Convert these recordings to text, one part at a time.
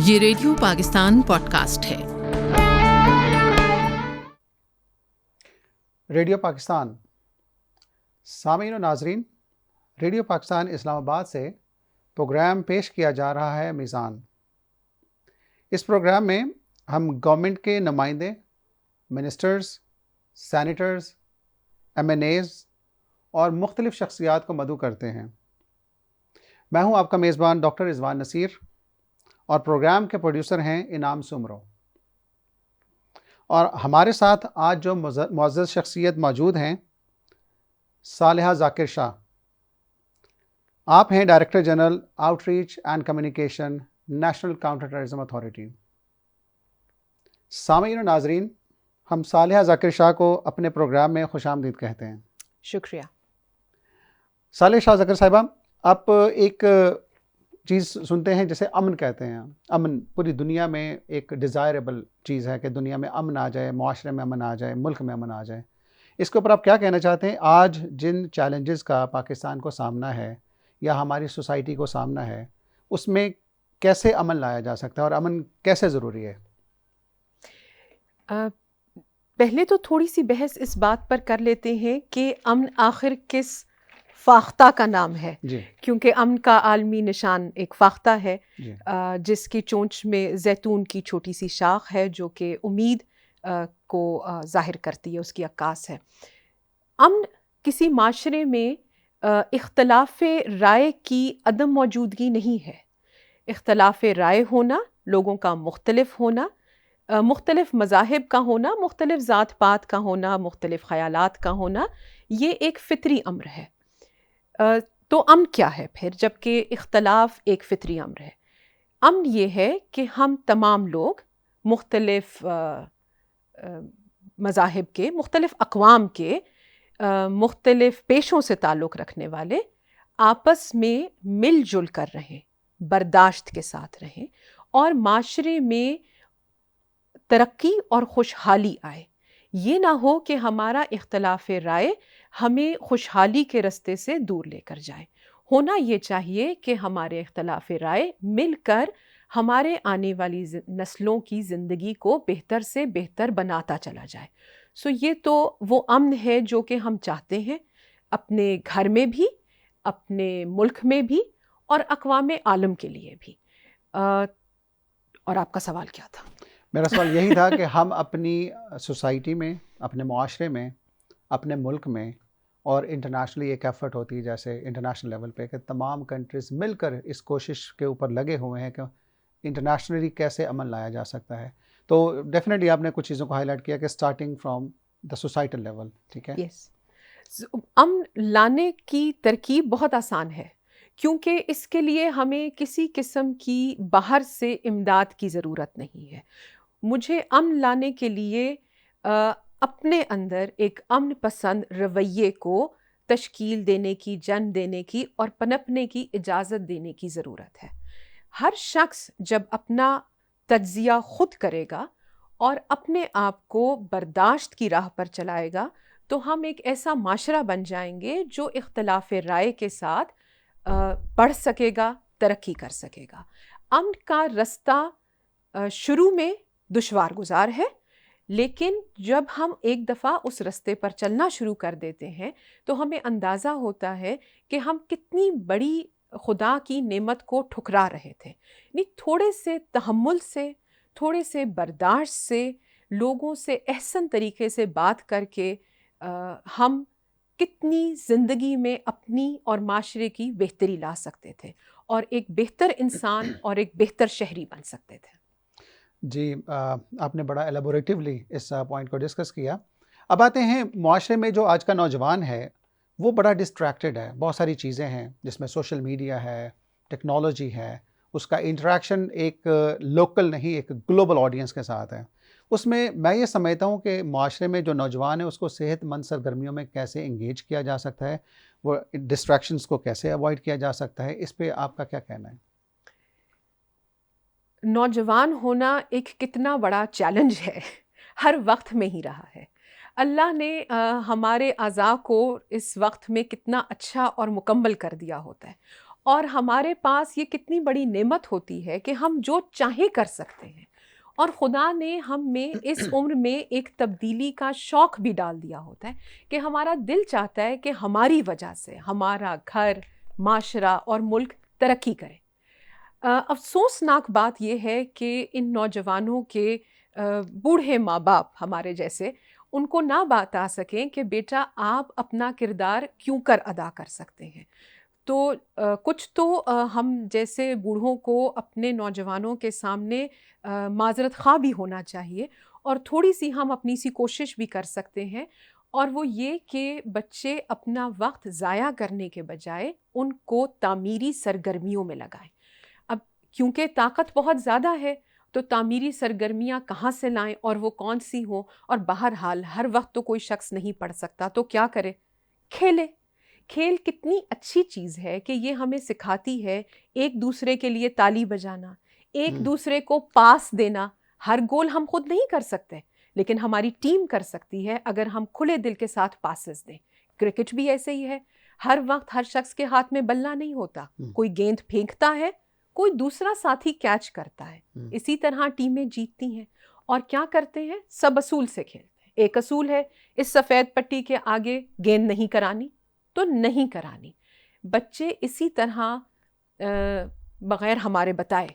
یہ radio Pakistan pod cost ہے۔ Radio Pakistan سامعین و ناظرین، ریڈیو پاکستان اسلام آباد سے پروگرام پیش کیا جا رہا ہے میزان۔ اس پروگرام میں ہم گورنمنٹ کے نمائندے، ministers, senators, M N As اور مختلف شخصیات کو مدعو کرتے ہیں۔ میں ہوں آپ کا میزبان ڈاکٹر رضوان نصیر اور پروگرام کے پروڈیوسر ہیں انعام سمرو۔ اور ہمارے ساتھ آج جو معزز شخصیت موجود ہیں، صالحہ ذاکر شاہ۔ آپ ہیں director general out reach and communication, national counter terrorism authority. سامعین و ناظرین، ہم صالحہ ذاکر شاہ کو اپنے پروگرام میں خوش آمدید کہتے ہیں۔ شکریہ۔ صالحہ شاہ ذاکر صاحبہ، آپ ایک چیز سنتے ہیں جسے امن کہتے ہیں۔ امن پوری دنیا میں ایک ڈیزائربل چیز ہے کہ دنیا میں امن آ جائے، معاشرے میں امن آ جائے، ملک میں امن آ جائے۔ اس کے اوپر آپ کیا کہنا چاہتے ہیں؟ آج جن چیلنجز کا پاکستان کو سامنا ہے یا ہماری سوسائٹی کو سامنا ہے، اس میں کیسے امن لایا جا سکتا ہے اور امن کیسے ضروری ہے؟ پہلے تو تھوڑی سی بحث اس بات پر کر لیتے ہیں کہ امن آخر کس فاختہ کا نام ہے، جی، کیونکہ امن کا عالمی نشان ایک فاختہ ہے، جی، جس کی چونچ میں زیتون کی چھوٹی سی شاخ ہے جو کہ امید کو ظاہر کرتی ہے، اس کی عکاس ہے۔ امن کسی معاشرے میں اختلاف رائے کی عدم موجودگی نہیں ہے۔ اختلاف رائے ہونا، لوگوں کا مختلف ہونا، مختلف مذاہب کا ہونا، مختلف ذات پات کا ہونا، مختلف خیالات کا ہونا، یہ ایک فطری امر ہے۔ تو امن کیا ہے پھر، جب کہ اختلاف ایک فطری امر ہے؟ امن یہ ہے کہ ہم تمام لوگ مختلف مذاہب کے، مختلف اقوام کے، مختلف پیشوں سے تعلق رکھنے والے آپس میں مل جل کر رہیں، برداشت کے ساتھ رہیں اور معاشرے میں ترقی اور خوشحالی آئے۔ یہ نہ ہو کہ ہمارا اختلاف رائے ہمیں خوشحالی کے رستے سے دور لے کر جائے۔ ہونا یہ چاہیے کہ ہمارے اختلاف رائے مل کر ہمارے آنے والی نسلوں کی زندگی کو بہتر سے بہتر بناتا چلا جائے۔ یہ تو وہ امن ہے جو کہ ہم چاہتے ہیں، اپنے گھر میں بھی، اپنے ملک میں بھی اور اقوام عالم کے لیے بھی۔ اور آپ کا سوال کیا تھا؟ میرا سوال یہی تھا کہ ہم اپنی سوسائٹی میں، اپنے معاشرے میں، اپنے ملک میں اور انٹرنیشنلی ایک ایفرٹ ہوتی ہے جیسے انٹرنیشنل لیول پہ کہ تمام کنٹریز مل کر اس کوشش کے اوپر لگے ہوئے ہیں کہ انٹرنیشنلی کیسے امن لایا جا سکتا ہے۔ تو ڈیفینیٹلی آپ نے کچھ چیزوں کو ہائی لائٹ کیا کہ starting from the societal level, ٹھیک ہے؟ یس، امن لانے کی ترکیب بہت آسان ہے، کیونکہ اس کے لیے ہمیں کسی قسم کی باہر سے امداد کی ضرورت نہیں ہے۔ مجھے امن لانے کے لیے اپنے اندر ایک امن پسند رویے کو تشکیل دینے کی، جنم دینے کی اور پنپنے کی اجازت دینے کی ضرورت ہے۔ ہر شخص جب اپنا تجزیہ خود کرے گا اور اپنے آپ کو برداشت کی راہ پر چلائے گا تو ہم ایک ایسا معاشرہ بن جائیں گے جو اختلاف رائے کے ساتھ بڑھ سکے گا، ترقی کر سکے گا۔ امن کا رستہ شروع میں دشوار گزار ہے، لیکن جب ہم ایک دفعہ اس رستے پر چلنا شروع کر دیتے ہیں تو ہمیں اندازہ ہوتا ہے کہ ہم کتنی بڑی خدا کی نعمت کو ٹھکرا رہے تھے۔ یعنی تھوڑے سے تحمل سے، تھوڑے سے برداشت سے، لوگوں سے احسن طریقے سے بات کر کے ہم کتنی زندگی میں اپنی اور معاشرے کی بہتری لا سکتے تھے اور ایک بہتر انسان اور ایک بہتر شہری بن سکتے تھے۔ جی، آپ نے بڑا ایلیبوریٹیولی اس پوائنٹ کو ڈسکس کیا۔ اب آتے ہیں معاشرے میں جو آج کا نوجوان ہے وہ بڑا ڈسٹریکٹڈ ہے، بہت ساری چیزیں ہیں جس میں سوشل میڈیا ہے، ٹیکنالوجی ہے، اس کا انٹریکشن ایک لوکل نہیں، ایک گلوبل آڈینس کے ساتھ ہے۔ اس میں یہ سمجھتا ہوں کہ معاشرے میں جو نوجوان ہے اس کو صحت مند سرگرمیوں میں کیسے انگیج کیا جا سکتا ہے، وہ ڈسٹریکشنز کو کیسے اوائڈ کیا جا سکتا ہے، اس پہ آپ کا کیا کہنا ہے؟ نوجوان ہونا ایک کتنا بڑا چیلنج ہے، ہر وقت میں ہی رہا ہے۔ اللہ نے ہمارے اعضاء کو اس وقت میں کتنا اچھا اور مکمل کر دیا ہوتا ہے، اور ہمارے پاس یہ کتنی بڑی نعمت ہوتی ہے کہ ہم جو چاہیں کر سکتے ہیں، اور خدا نے ہم میں اس عمر میں ایک تبدیلی کا شوق بھی ڈال دیا ہوتا ہے کہ ہمارا دل چاہتا ہے کہ ہماری وجہ سے ہمارا گھر، معاشرہ اور ملک ترقی کرے۔ افسوسناک بات یہ ہے کہ ان نوجوانوں کے بوڑھے ماں باپ ہمارے جیسے ان کو نہ بتا سکیں کہ بیٹا آپ اپنا کردار کیوں کر ادا کر سکتے ہیں۔ تو کچھ تو ہم جیسے بوڑھوں کو اپنے نوجوانوں کے سامنے معذرت خواہ بھی ہونا چاہیے، اور تھوڑی سی ہم اپنی سی کوشش بھی کر سکتے ہیں، اور وہ یہ کہ بچے اپنا وقت ضائع کرنے کے بجائے ان کو تعمیری سرگرمیوں میں لگائیں۔ اب کیونکہ طاقت بہت زیادہ ہے تو تعمیری سرگرمیاں کہاں سے لائیں اور وہ کون سی ہوں، اور بہرحال ہر وقت تو کوئی شخص نہیں پڑھ سکتا، تو کیا کرے؟ کھیلے۔ کھیل کتنی اچھی چیز ہے کہ یہ ہمیں سکھاتی ہے ایک دوسرے کے لیے تالی بجانا، ایک دوسرے کو پاس دینا۔ ہر گول ہم خود نہیں کر سکتے، لیکن ہماری ٹیم کر سکتی ہے اگر ہم کھلے دل کے ساتھ پاسز دیں۔ کرکٹ بھی ایسے ہی ہے، ہر وقت ہر شخص کے ہاتھ میں بلہ نہیں ہوتا، کوئی گیند پھینکتا ہے، کوئی دوسرا ساتھی کیچ کرتا ہے، اسی طرح ٹیمیں جیتتی ہیں۔ اور کیا کرتے ہیں؟ سب اصول سے کھیلتے ہیں۔ ایک اصول ہے، اس سفید پٹی کے آگے گیند نہیں کرانی تو نہیں کرانی۔ بچے اسی طرح بغیر ہمارے بتائے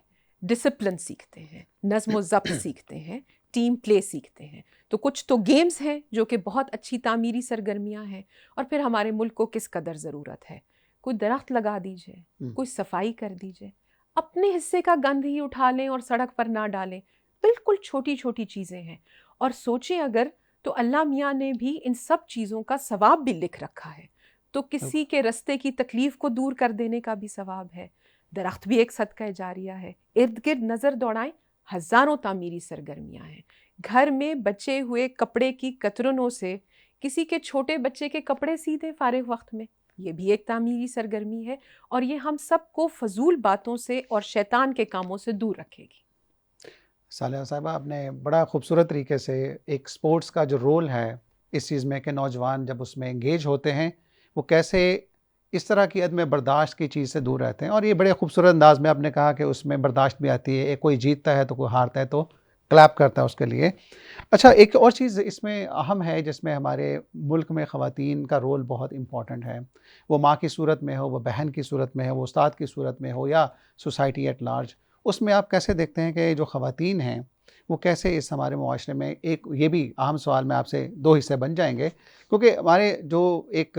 ڈسپلن سیکھتے ہیں، نظم و ضبط سیکھتے ہیں، ٹیم پلے سیکھتے ہیں۔ تو کچھ تو گیمز ہیں جو کہ بہت اچھی تعمیری سرگرمیاں ہیں، اور پھر ہمارے ملک کو کس قدر ضرورت ہے، کوئی درخت لگا دیجئے، کوئی صفائی کر دیجئے، اپنے حصے کا گند ہی اٹھا لیں اور سڑک پر نہ ڈالیں۔ بالکل چھوٹی چھوٹی چیزیں ہیں، اور سوچیں اگر تو اللہ میاں نے بھی ان سب چیزوں کا ثواب بھی لکھ رکھا ہے، تو کسی کے رستے کی تکلیف کو دور کر دینے کا بھی ثواب ہے۔ درخت بھی ایک صدقہ جاریہ ہے۔ ارد گرد نظر دوڑائیں، ہزاروں تعمیری سرگرمیاں ہیں۔ گھر میں بچے ہوئے کپڑے کی کترنوں سے کسی کے چھوٹے بچے کے کپڑے سی دیں فارغ وقت میں، یہ بھی ایک تعمیری سرگرمی ہے، اور یہ ہم سب کو فضول باتوں سے اور شیطان کے کاموں سے دور رکھے گی۔ صالحہ صاحبہ، آپ نے بڑا خوبصورت طریقے سے ایک سپورٹس کا جو رول ہے اس چیز میں کہ نوجوان جب اس میں انگیج ہوتے ہیں وہ کیسے اس طرح کی عدم برداشت کی چیز سے دور رہتے ہیں، اور یہ بڑے خوبصورت انداز میں آپ نے کہا کہ اس میں برداشت بھی آتی ہے، ایک کوئی جیتتا ہے تو کوئی ہارتا ہے تو کلیپ کرتا ہے اس کے لیے۔ اچھا، ایک اور چیز اس میں اہم ہے جس میں ہمارے ملک میں خواتین کا رول بہت امپورٹنٹ ہے، وہ ماں کی صورت میں ہو، وہ بہن کی صورت میں ہو، وہ استاد کی صورت میں ہو، یا سوسائٹی ایٹ لارج۔ اس میں آپ کیسے دیکھتے ہیں کہ جو خواتین ہیں وہ کیسے اس ہمارے معاشرے میں، ایک یہ بھی اہم سوال میں آپ سے دو حصے بن جائیں گے، کیونکہ ہمارے جو ایک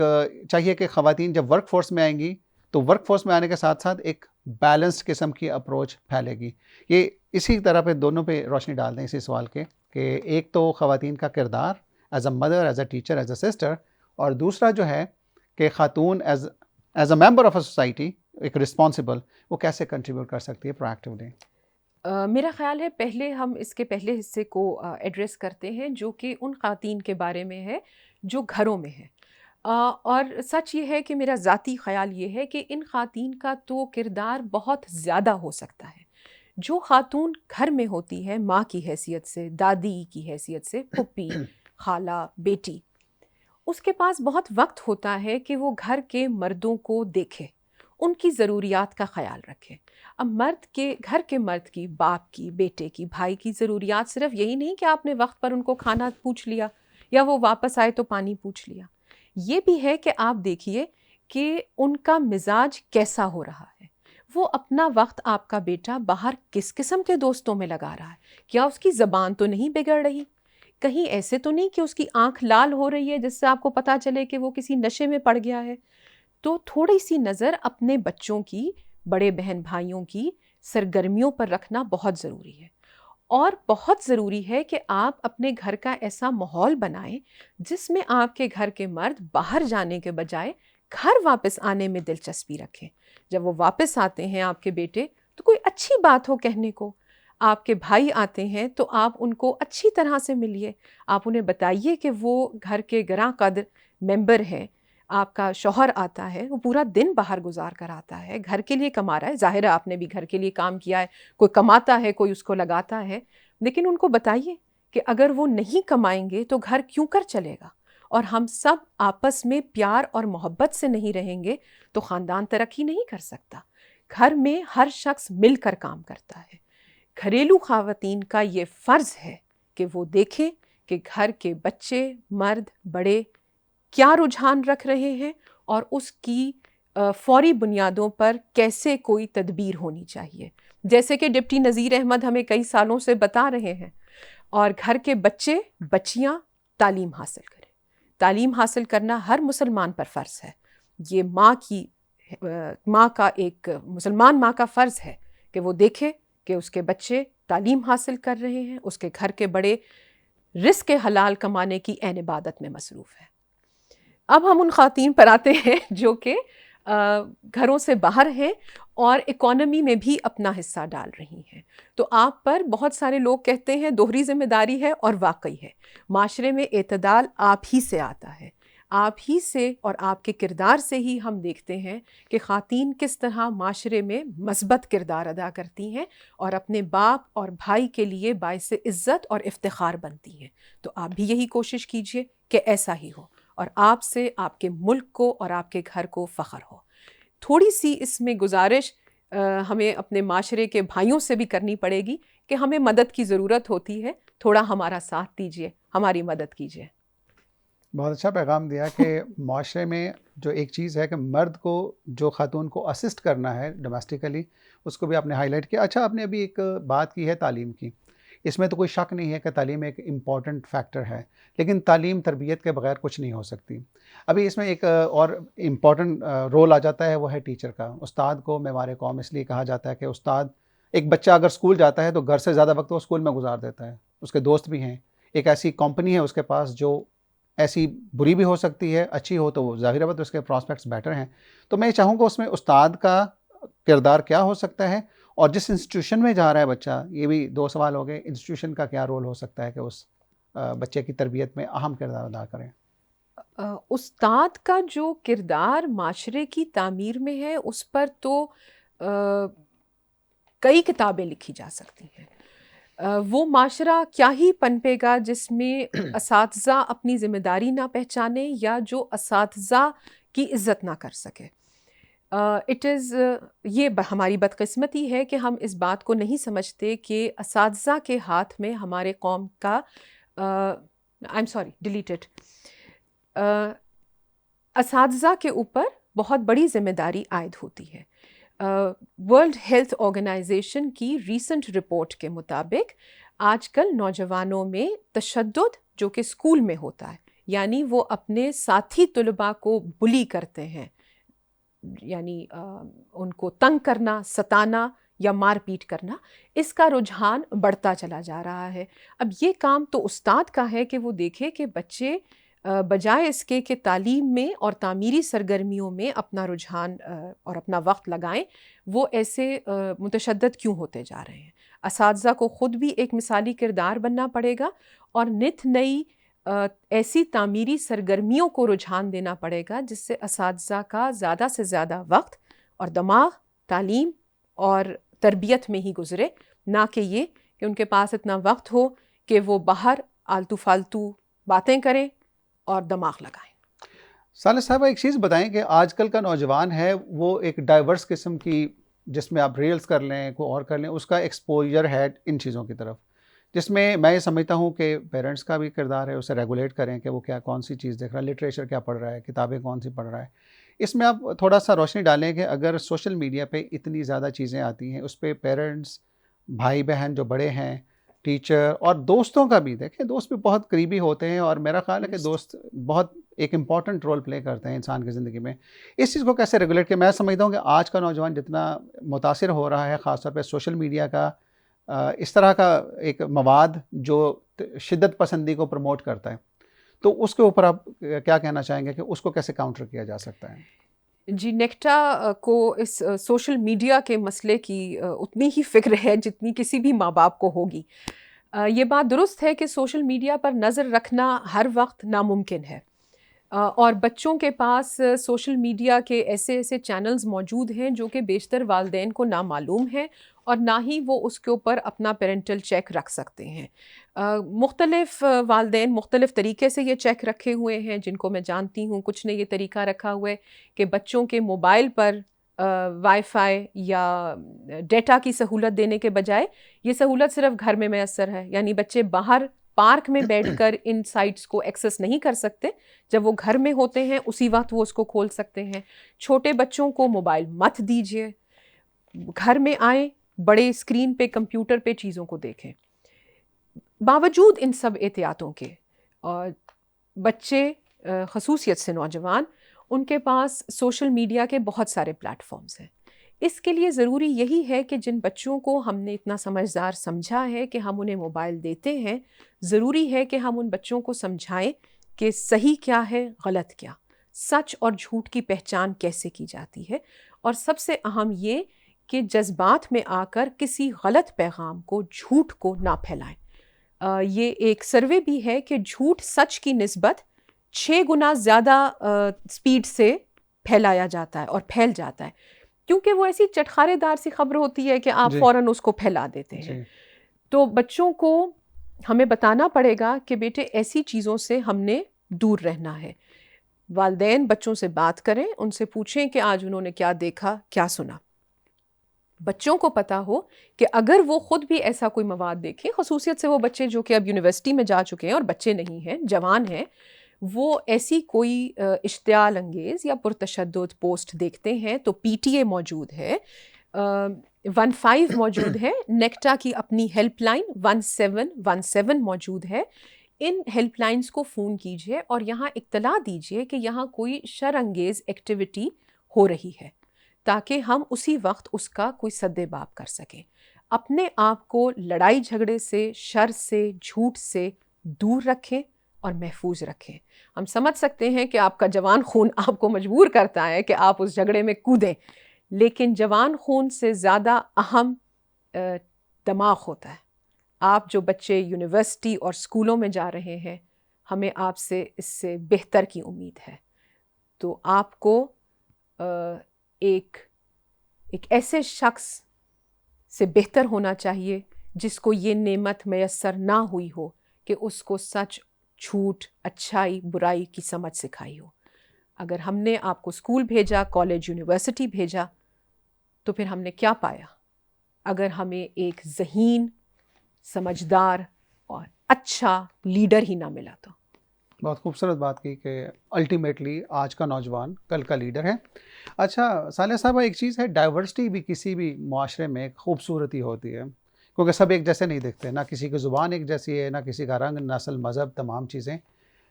چاہیے کہ خواتین جب ورک فورس میں آئیں گی تو ورک فورس میں آنے کے ساتھ ساتھ ایک بیلنسڈ قسم کی اپروچ پھیلے گی۔ یہ اسی طرح پہ دونوں پہ روشنی ڈال دیں اسی سوال کے کہ ایک تو خواتین کا کردار as a mother, as a teacher, as a sister, اور دوسرا جو ہے کہ خاتون as a member of a society, ایک رسپانسبل، وہ کیسے کنٹریبیوٹ کر سکتی ہے پروایکٹیولی۔ میرا خیال ہے پہلے ہم اس کے پہلے حصے کو ایڈریس کرتے ہیں جو کہ ان خواتین کے بارے میں ہے جو گھروں میں ہیں، اور سچ یہ ہے کہ میرا ذاتی خیال یہ ہے کہ ان خواتین کا تو کردار بہت زیادہ ہو سکتا ہے۔ جو خاتون گھر میں ہوتی ہے ماں کی حیثیت سے، دادی کی حیثیت سے، پھپھی، خالہ، بیٹی، اس کے پاس بہت وقت ہوتا ہے کہ وہ گھر کے مردوں کو دیکھے، ان کی ضروریات کا خیال رکھے۔ اب گھر کے مرد کی، باپ کی، بیٹے کی، بھائی کی ضروریات صرف یہی نہیں کہ آپ نے وقت پر ان کو کھانا پوچھ لیا یا وہ واپس آئے تو پانی پوچھ لیا، یہ بھی ہے کہ آپ دیکھیے کہ ان کا مزاج کیسا ہو رہا ہے، وہ اپنا وقت آپ کا بیٹا باہر کس قسم کے دوستوں میں لگا رہا ہے، کیا اس کی زبان تو نہیں بگڑ رہی، کہیں ایسے تو نہیں کہ اس کی آنکھ لال ہو رہی ہے جس سے آپ کو پتہ چلے کہ وہ کسی نشے میں پڑ گیا ہے۔ تو تھوڑی سی نظر اپنے بچوں کی، بڑے بہن بھائیوں کی سرگرمیوں پر رکھنا بہت ضروری ہے، اور بہت ضروری ہے کہ آپ اپنے گھر کا ایسا ماحول بنائیں جس میں آپ کے گھر کے مرد باہر جانے کے بجائے گھر واپس آنے میں دلچسپی رکھیں۔ جب وہ واپس آتے ہیں آپ کے بیٹے تو کوئی اچھی بات ہو کہنے کو، آپ کے بھائی آتے ہیں تو آپ ان کو اچھی طرح سے ملیے، آپ انہیں بتائیے کہ وہ گھر کے گراں قدر ممبر ہیں۔ آپ کا شوہر آتا ہے، وہ پورا دن باہر گزار کر آتا ہے، گھر کے لیے کما رہا ہے، ظاہر ہے آپ نے بھی گھر کے لیے کام کیا ہے، کوئی کماتا ہے، کوئی اس کو لگاتا ہے، لیکن ان کو بتائیے کہ اگر وہ نہیں کمائیں گے تو گھر کیوں کر چلے گا، اور ہم سب آپس میں پیار اور محبت سے نہیں رہیں گے تو خاندان ترقی نہیں کر سکتا۔ گھر میں ہر شخص مل کر کام کرتا ہے۔ گھریلو خواتین کا یہ فرض ہے کہ وہ دیکھیں کہ گھر کے بچے، مرد، بڑے کیا رجحان رکھ رہے ہیں اور اس کی فوری بنیادوں پر کیسے کوئی تدبیر ہونی چاہیے، جیسے کہ ڈپٹی نذیر احمد ہمیں کئی سالوں سے بتا رہے ہیں۔ اور گھر کے بچے بچیاں تعلیم حاصل کریں۔ تعلیم حاصل کرنا ہر مسلمان پر فرض ہے۔ یہ ماں کا ایک مسلمان ماں کا فرض ہے کہ وہ دیکھے کہ اس کے بچے تعلیم حاصل کر رہے ہیں، اس کے گھر کے بڑے رزق حلال کمانے کی عین عبادت میں مصروف ہے۔ اب ہم ان خواتین پر آتے ہیں جو کہ گھروں سے باہر ہیں اور اکانومی میں بھی اپنا حصہ ڈال رہی ہیں۔ تو آپ پر بہت سارے لوگ کہتے ہیں دوہری ذمہ داری ہے، اور واقعی ہے۔ معاشرے میں اعتدال آپ ہی سے آتا ہے، آپ ہی سے اور آپ کے کردار سے ہی ہم دیکھتے ہیں کہ خواتین کس طرح معاشرے میں مثبت کردار ادا کرتی ہیں اور اپنے باپ اور بھائی کے لیے باعث عزت اور افتخار بنتی ہیں۔ تو آپ بھی یہی کوشش کیجئے کہ ایسا ہی ہو، اور آپ سے آپ کے ملک کو اور آپ کے گھر کو فخر ہو۔ تھوڑی سی اس میں گزارش ہمیں اپنے معاشرے کے بھائیوں سے بھی کرنی پڑے گی کہ ہمیں مدد کی ضرورت ہوتی ہے، تھوڑا ہمارا ساتھ دیجئے، ہماری مدد کیجئے۔ بہت اچھا پیغام دیا کہ معاشرے میں جو ایک چیز ہے کہ مرد کو جو خاتون کو اسسٹ کرنا ہے ڈومیسٹیکلی، اس کو بھی آپ نے ہائی لائٹ کیا۔ اچھا، آپ نے ابھی ایک بات کی ہے تعلیم کی، اس میں تو کوئی شک نہیں ہے کہ تعلیم ایک امپورٹنٹ فیکٹر ہے، لیکن تعلیم تربیت کے بغیر کچھ نہیں ہو سکتی۔ ابھی اس میں ایک اور امپورٹنٹ رول آ جاتا ہے، وہ ہے ٹیچر کا۔ استاد کو معمار قوم اس لیے کہا جاتا ہے کہ استاد، ایک بچہ اگر اسکول جاتا ہے تو گھر سے زیادہ وقت وہ اسکول میں گزار دیتا ہے، اس کے دوست بھی ہیں، ایک ایسی کمپنی ہے اس کے پاس جو ایسی بری بھی ہو سکتی ہے، اچھی ہو تو وہ ظاہر بات اس کے پراسپیکٹس بیٹر ہیں۔ تو میں چاہوں گا اس میں استاد کا کردار کیا ہو سکتا ہے، اور جس انسٹیٹیوشن میں جا رہا ہے بچہ، یہ بھی دو سوال ہو گئے، انسٹیٹیوشن کا کیا رول ہو سکتا ہے کہ اس بچے کی تربیت میں اہم کردار ادا کریں۔ استاد کا جو کردار معاشرے کی تعمیر میں ہے، اس پر تو کئی کتابیں لکھی جا سکتی ہیں۔ وہ معاشرہ کیا ہی پنپے گا جس میں اساتذہ اپنی ذمہ داری نہ پہچانے یا جو اساتذہ کی عزت نہ کر سکے۔ یہ ہماری بدقسمتی ہے کہ ہم اس بات کو نہیں سمجھتے کہ اساتذہ کے ہاتھ میں ہمارے قوم کا اساتذہ کے اوپر بہت بڑی ذمہ داری عائد ہوتی ہے۔ ورلڈ ہیلتھ آرگنائزیشن کی ریسنٹ رپورٹ کے مطابق آج کل نوجوانوں میں تشدد جو کہ اسکول میں ہوتا ہے، یعنی وہ اپنے ساتھی طلباء کو بلی کرتے ہیں، یعنی ان کو تنگ کرنا، ستانا یا مار پیٹ کرنا، اس کا رجحان بڑھتا چلا جا رہا ہے۔ اب یہ کام تو استاد کا ہے کہ وہ دیکھے کہ بچے بجائے اس کے کہ تعلیم میں اور تعمیری سرگرمیوں میں اپنا رجحان اور اپنا وقت لگائیں، وہ ایسے متشدد کیوں ہوتے جا رہے ہیں۔ اساتذہ کو خود بھی ایک مثالی کردار بننا پڑے گا اور نت نئی ایسی تعمیری سرگرمیوں کو رجحان دینا پڑے گا جس سے اساتذہ کا زیادہ سے زیادہ وقت اور دماغ تعلیم اور تربیت میں ہی گزرے، نہ کہ یہ کہ ان کے پاس اتنا وقت ہو کہ وہ باہر آلتو فالتو باتیں کریں اور دماغ لگائیں۔ صالح صاحبہ، ایک چیز بتائیں کہ آج کل کا نوجوان ہے وہ ایک ڈائیورس قسم کی، جس میں آپ ریلز کر لیں، کوئی اور کر لیں، اس کا ایکسپوجر ہے ان چیزوں کی طرف، جس میں میں یہ سمجھتا ہوں کہ پیرنٹس کا بھی کردار ہے اسے ریگولیٹ کریں کہ وہ کون سی چیز دیکھ رہا ہے، لٹریچر کیا پڑھ رہا ہے، کتابیں کون سی پڑھ رہا ہے۔ اس میں آپ تھوڑا سا روشنی ڈالیں کہ اگر سوشل میڈیا پہ اتنی زیادہ چیزیں آتی ہیں، اس پہ پیرنٹس، بھائی بہن جو بڑے ہیں، ٹیچر اور دوستوں کا بھی دیکھیں، دوست بھی بہت قریبی ہوتے ہیں، اور میرا خیال ہے کہ دوست بہت ایک امپورٹنٹ رول پلے کرتے ہیں انسان کی زندگی میں۔ اس چیز کو کیسے ریگولیٹ کہ میں سمجھتا ہوں کہ آج کا نوجوان جتنا متاثر ہو رہا ہے، خاص طور پہ سوشل میڈیا کا اس طرح کا ایک مواد جو شدت پسندی کو پروموٹ کرتا ہے، تو اس کے اوپر آپ کیا کہنا چاہیں گے کہ اس کو کیسے کاؤنٹر کیا جا سکتا ہے؟ جی، نیکٹا کو اس سوشل میڈیا کے مسئلے کی اتنی ہی فکر ہے جتنی کسی بھی ماں باپ کو ہوگی۔ یہ بات درست ہے کہ سوشل میڈیا پر نظر رکھنا ہر وقت ناممکن ہے، اور بچوں کے پاس سوشل میڈیا کے ایسے چینلز موجود ہیں جو کہ بیشتر والدین کو نامعلوم ہیں اور نہ ہی وہ اس کے اوپر اپنا پیرنٹل چیک رکھ سکتے ہیں. مختلف والدین مختلف طریقے سے یہ چیک رکھے ہوئے ہیں. جن کو میں جانتی ہوں کچھ نے یہ طریقہ رکھا ہوا ہے کہ بچوں کے موبائل پر وائی فائی یا ڈیٹا کی سہولت دینے کے بجائے یہ سہولت صرف گھر میں میسر ہے. یعنی بچے باہر پارک میں بیٹھ کر ان سائٹس کو ایکسس نہیں کر سکتے. جب وہ گھر میں ہوتے ہیں اسی وقت وہ اس کو کھول سکتے ہیں. چھوٹے بچوں کو موبائل مت دیجیے. گھر میں آئیں بڑے اسکرین پہ کمپیوٹر پہ چیزوں کو دیکھیں. باوجود ان سب احتیاطوں کے بچے خصوصیت سے نوجوان ان کے پاس سوشل میڈیا کے بہت سارے پلیٹ فارمز ہیں. اس کے لیے ضروری یہی ہے کہ جن بچوں کو ہم نے اتنا سمجھدار سمجھا ہے کہ ہم انہیں موبائل دیتے ہیں، ضروری ہے کہ ہم ان بچوں کو سمجھائیں کہ صحیح کیا ہے، غلط کیا، سچ اور جھوٹ کی پہچان کیسے کی جاتی ہے، اور سب سے اہم یہ کہ جذبات میں آ کر کسی غلط پیغام کو، جھوٹ کو نہ پھیلائیں. یہ ایک سروے بھی ہے کہ جھوٹ سچ کی نسبت 6 گنا زیادہ سپیڈ سے پھیلایا جاتا ہے اور پھیل جاتا ہے، کیونکہ وہ ایسی چٹخارے دار سی خبر ہوتی ہے کہ آپ فوراً اس کو پھیلا دیتے ہیں. تو بچوں کو ہمیں بتانا پڑے گا کہ بیٹے ایسی چیزوں سے ہم نے دور رہنا ہے. والدین بچوں سے بات کریں، ان سے پوچھیں کہ آج انہوں نے کیا دیکھا، کیا سنا. بچوں کو پتا ہو کہ اگر وہ خود بھی ایسا کوئی مواد دیکھیں، خصوصیت سے وہ بچے جو کہ اب یونیورسٹی میں جا چکے ہیں اور بچے نہیں ہیں، جوان ہیں، وہ ایسی کوئی اشتعال انگیز یا پرتشدد پوسٹ دیکھتے ہیں تو پی ٹی اے موجود ہے، 15 موجود ہے، نیکٹا کی اپنی ہیلپ لائن 1717 موجود ہے. ان ہیلپ لائنز کو فون کیجئے اور یہاں اطلاع دیجئے کہ یہاں کوئی شر انگیز ایکٹیویٹی ہو رہی ہے، تاکہ ہم اسی وقت اس کا کوئی سد باب کر سکیں. اپنے آپ کو لڑائی جھگڑے سے، شر سے، جھوٹ سے دور رکھیں اور محفوظ رکھیں. ہم سمجھ سکتے ہیں کہ آپ کا جوان خون آپ کو مجبور کرتا ہے کہ آپ اس جھگڑے میں کودیں، لیکن جوان خون سے زیادہ اہم دماغ ہوتا ہے. آپ جو بچے یونیورسٹی اور اسکولوں میں جا رہے ہیں، ہمیں آپ سے اس سے بہتر کی امید ہے. تو آپ کو ایک ایسے شخص سے بہتر ہونا چاہیے جس کو یہ نعمت میسر نہ ہوئی ہو کہ اس کو سچ، جھوٹ، اچھائی، برائی کی سمجھ سکھائی ہو. اگر ہم نے آپ کو اسکول بھیجا، کالج، یونیورسٹی بھیجا، تو پھر ہم نے کیا پایا؟ اگر ہمیں ایک ذہین، سمجھدار اور اچھا لیڈر ہی نہ ملا تو. بہت خوبصورت بات کی کہ الٹیمیٹلی آج کا نوجوان کل کا لیڈر ہے. اچھا صالح صاحبہ، ایک چیز ہے، ڈائیورسٹی بھی کسی بھی معاشرے میں ایک خوبصورتی ہوتی ہے، کیونکہ سب ایک جیسے نہیں دیکھتے، نہ کسی کی زبان ایک جیسی ہے، نہ کسی کا رنگ، نسل، مذہب، تمام چیزیں.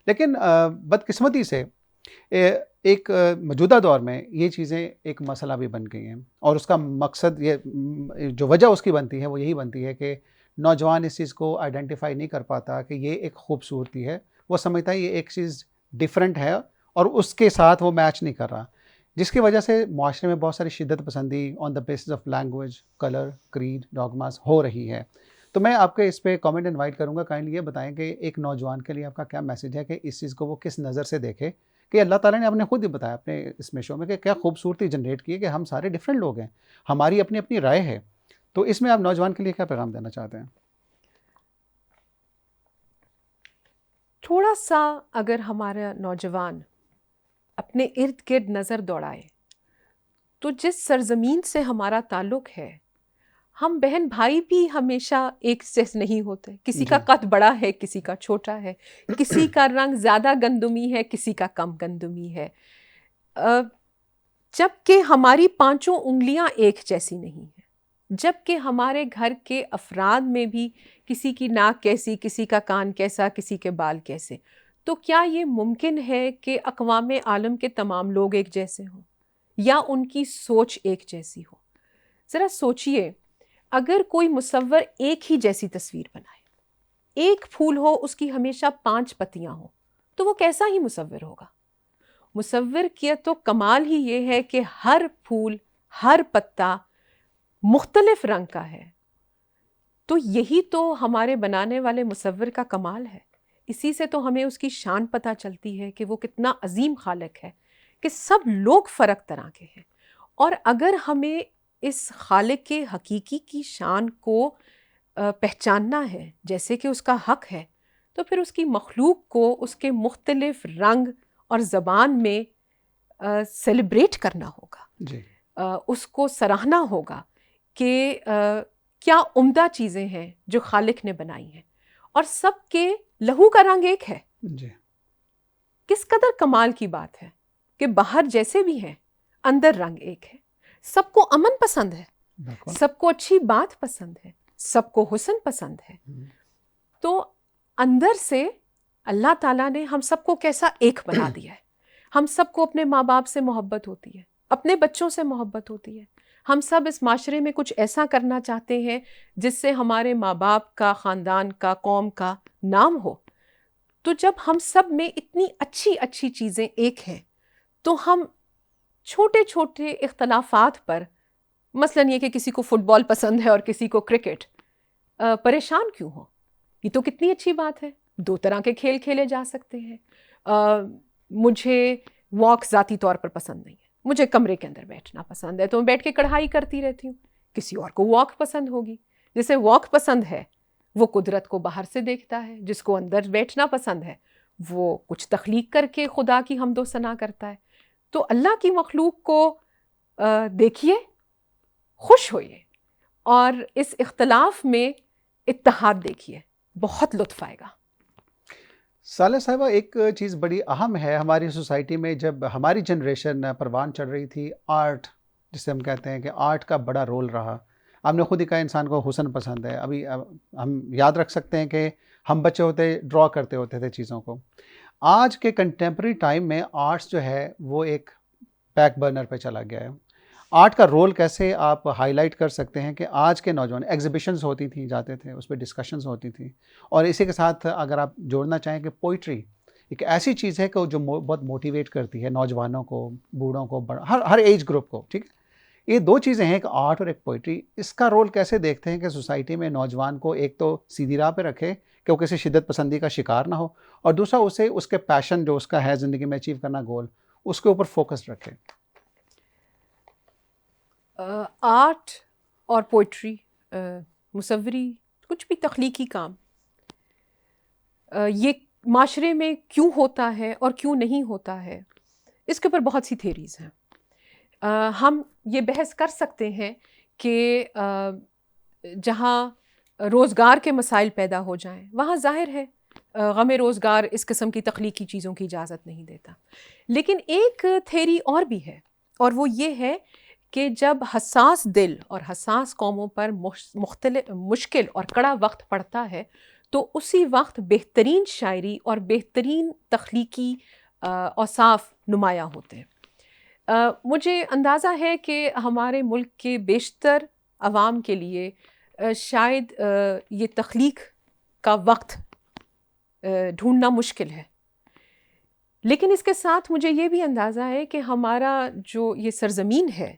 لیکن بدقسمتی سے ایک موجودہ دور میں یہ چیزیں ایک مسئلہ بھی بن گئی ہیں، اور اس کا مقصد، یہ جو وجہ اس کی بنتی ہے وہ یہی بنتی ہے کہ نوجوان اس چیز کو آئیڈینٹیفائی نہیں کر پاتا کہ یہ ایک خوبصورتی ہے. وہ سمجھتا ہے یہ ایک چیز ڈیفرنٹ ہے اور اس کے ساتھ وہ میچ نہیں کر رہا، جس کی وجہ سے معاشرے میں بہت ساری شدت پسندی on the basis of language, colour, creed, dogmas ہو رہی ہے. تو میں آپ کے اس پہ کامنٹ انوائٹ کروں گا. کائنڈلی یہ بتائیں کہ ایک نوجوان کے لیے آپ کا کیا میسیج ہے کہ اس چیز کو وہ کس نظر سے دیکھے، کہ اللہ تعالیٰ نے آپ نے خود ہی بتایا اپنے اس میں شو میں کہ کیا خوبصورتی جنریٹ کی ہے کہ ہم سارے ڈفرینٹ لوگ ہیں، ہماری اپنی اپنی رائے ہے. تو اس میں آپ نوجوان کے لیے کیا پیغام دینا چاہتے ہیں؟ تھوڑا سا اگر ہمارا نوجوان اپنے ارد گرد نظر دوڑائے تو جس سرزمین سے ہمارا تعلق ہے، ہم بہن بھائی بھی ہمیشہ ایک جیسے نہیں ہوتے. کسی کا قد بڑا ہے، کسی کا چھوٹا ہے، کسی کا رنگ زیادہ گندمی ہے، کسی کا کم گندمی ہے، جبکہ ہماری 5 انگلیاں ایک جیسی نہیں ہیں. جبکہ ہمارے گھر کے افراد میں بھی کسی کی ناک کیسی، کسی کا کان کیسا، کسی کے بال کیسے. تو کیا یہ ممکن ہے کہ اقوام عالم کے تمام لوگ ایک جیسے ہوں یا ان کی سوچ ایک جیسی ہو؟ ذرا سوچئے، اگر کوئی مصور ایک ہی جیسی تصویر بنائے، ایک پھول ہو اس کی ہمیشہ 5 پتیاں ہوں، تو وہ کیسا ہی مصور ہوگا؟ مصور کیا تو کمال ہی یہ ہے کہ ہر پھول، ہر پتا مختلف رنگ کا ہے. تو یہی تو ہمارے بنانے والے مصور کا کمال ہے. اسی سے تو ہمیں اس کی شان پتہ چلتی ہے کہ وہ کتنا عظیم خالق ہے، کہ سب لوگ فرق طرح کے ہیں. اور اگر ہمیں اس خالق کے حقیقی کی شان کو پہچاننا ہے جیسے کہ اس کا حق ہے، تو پھر اس کی مخلوق کو اس کے مختلف رنگ اور زبان میں سیلیبریٹ کرنا ہوگا، جی اس کو سراہنا ہوگا کہ کیا عمدہ چیزیں ہیں جو خالق نے بنائی ہیں، اور سب کے لہو کا رنگ ایک ہے۔ جی کس قدر کمال کی بات ہے کہ باہر جیسے بھی ہیں اندر رنگ ایک ہے، سب کو امن پسند ہے، بالکل سب کو اچھی بات پسند ہے، سب کو حسن پسند ہے۔ تو اندر سے اللہ تعالیٰ نے ہم سب کو کیسا ایک بنا دیا ہے۔ ہم سب کو اپنے ماں باپ سے محبت ہوتی ہے، اپنے بچوں سے محبت ہوتی ہے، ہم سب اس معاشرے میں کچھ ایسا کرنا چاہتے ہیں جس سے ہمارے ماں باپ کا، خاندان کا، قوم کا نام ہو۔ تو جب ہم سب میں اتنی اچھی اچھی چیزیں ایک ہیں تو ہم چھوٹے چھوٹے اختلافات پر، مثلاً یہ کہ کسی کو فٹ بال پسند ہے اور کسی کو کرکٹ، پریشان کیوں ہو؟ یہ تو کتنی اچھی بات ہے، دو طرح کے کھیل کھیلے جا سکتے ہیں۔ مجھے واک ذاتی طور پر پسند نہیں ہے، مجھے کمرے کے اندر بیٹھنا پسند ہے، تو میں بیٹھ کے کڑھائی کرتی رہتی ہوں۔ کسی اور کو واک پسند ہوگی، جسے واک پسند ہے وہ قدرت کو باہر سے دیکھتا ہے، جس کو اندر بیٹھنا پسند ہے وہ کچھ تخلیق کر کے خدا کی حمد و ثنا کرتا ہے۔ تو اللہ کی مخلوق کو دیکھیے، خوش ہوئیے، اور اس اختلاف میں اتحاد دیکھیے، بہت لطف آئے گا۔ صالح صاحبہ، ایک چیز بڑی اہم ہے ہماری سوسائٹی میں، جب ہماری جنریشن پروان چڑھ رہی تھی، آرٹ جسے ہم کہتے ہیں کہ آرٹ کا بڑا رول رہا۔ آپ نے خود ہی کہا انسان کو حسن پسند ہے۔ ابھی ہم یاد رکھ سکتے ہیں کہ ہم بچے ہوتے ڈرا کرتے ہوتے تھے چیزوں کو۔ آج کے کنٹمپریری ٹائم میں آرٹس جو ہے وہ ایک بیک برنر پہ چلا گیا ہے۔ آرٹ کا رول کیسے آپ ہائی لائٹ کر سکتے ہیں کہ آج کے نوجوان، ایگزیبیشنز ہوتی تھیں، جاتے تھے، اس پہ ڈسکشنز ہوتی تھیں، اور اسی کے ساتھ اگر آپ جوڑنا چاہیں کہ پوئٹری ایک ایسی چیز ہے کہ جو بہت موٹیویٹ کرتی ہے نوجوانوں کو، بوڑھوں کو، ہر ایج گروپ کو، ٹھیک ہے؟ یہ دو چیزیں ہیں، ایک آرٹ اور ایک پوئٹری۔ اس کا رول کیسے دیکھتے ہیں کہ سوسائٹی میں نوجوان کو ایک تو سیدھی راہ پہ رکھے کہ وہ کسی شدت پسندی کا شکار نہ ہو، اور دوسرا اسے اس کے پیشن جو اس کا ہے زندگی میں اچیو کرنا گول، اس کے اوپر فوکس رکھے؟ آرٹ اور پوئٹری، مصوری، کچھ بھی تخلیقی کام، یہ معاشرے میں کیوں ہوتا ہے اور کیوں نہیں ہوتا ہے، اس کے اوپر بہت سی تھیریز ہیں۔ ہم یہ بحث کر سکتے ہیں کہ جہاں روزگار کے مسائل پیدا ہو جائیں وہاں ظاہر ہے غم روزگار اس قسم کی تخلیقی چیزوں کی اجازت نہیں دیتا۔ لیکن ایک تھیری اور بھی ہے، اور وہ یہ ہے کہ جب حساس دل اور حساس قوموں پر مشکل اور کڑا وقت پڑتا ہے تو اسی وقت بہترین شاعری اور بہترین تخلیقی اوصاف نمایاں ہوتے ہیں۔ مجھے اندازہ ہے کہ ہمارے ملک کے بیشتر عوام کے لیے شاید یہ تخلیق کا وقت ڈھونڈنا مشکل ہے، لیکن اس کے ساتھ مجھے یہ بھی اندازہ ہے کہ ہمارا جو یہ سرزمین ہے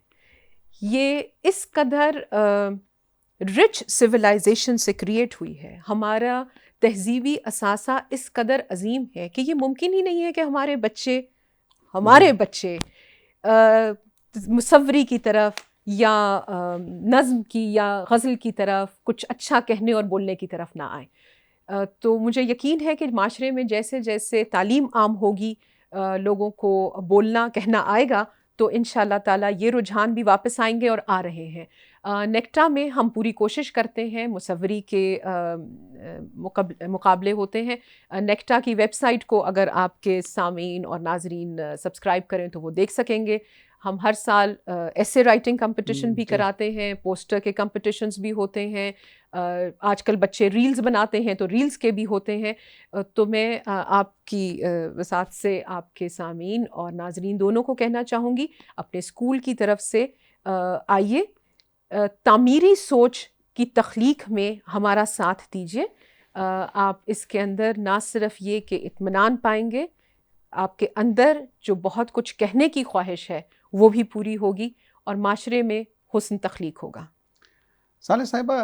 یہ اس قدر رچ سویلائزیشن سے کریٹ ہوئی ہے، ہمارا تہذیبی اثاثہ اس قدر عظیم ہے کہ یہ ممکن ہی نہیں ہے کہ ہمارے بچے مصوری کی طرف یا نظم کی یا غزل کی طرف کچھ اچھا کہنے اور بولنے کی طرف نہ آئیں۔ تو مجھے یقین ہے کہ معاشرے میں جیسے جیسے تعلیم عام ہوگی، لوگوں کو بولنا کہنا آئے گا، تو انشاءاللہ تعالیٰ یہ رجحان بھی واپس آئیں گے اور آ رہے ہیں۔ نیکٹا میں ہم پوری کوشش کرتے ہیں، مصوری کے مقابلے ہوتے ہیں۔ نیکٹا کی ویب سائٹ کو اگر آپ کے سامعین اور ناظرین سبسکرائب کریں تو وہ دیکھ سکیں گے۔ ہم ہر سال ایسے رائٹنگ کمپٹیشن بھی کراتے ہیں، پوسٹر کے کمپٹیشنز بھی ہوتے ہیں، آج کل بچے ریلز بناتے ہیں تو ریلز کے بھی ہوتے ہیں۔ تو میں آپ کی وسعت سے آپ کے سامعین اور ناظرین دونوں کو کہنا چاہوں گی، اپنے اسکول کی طرف سے آئیے، تعمیری سوچ کی تخلیق میں ہمارا ساتھ دیجیے۔ آپ اس کے اندر نہ صرف یہ کہ اطمینان پائیں گے، آپ کے اندر جو بہت کچھ کہنے کی خواہش ہے وہ بھی پوری ہوگی، اور معاشرے میں حسن تخلیق ہوگا۔ صالح صاحبہ،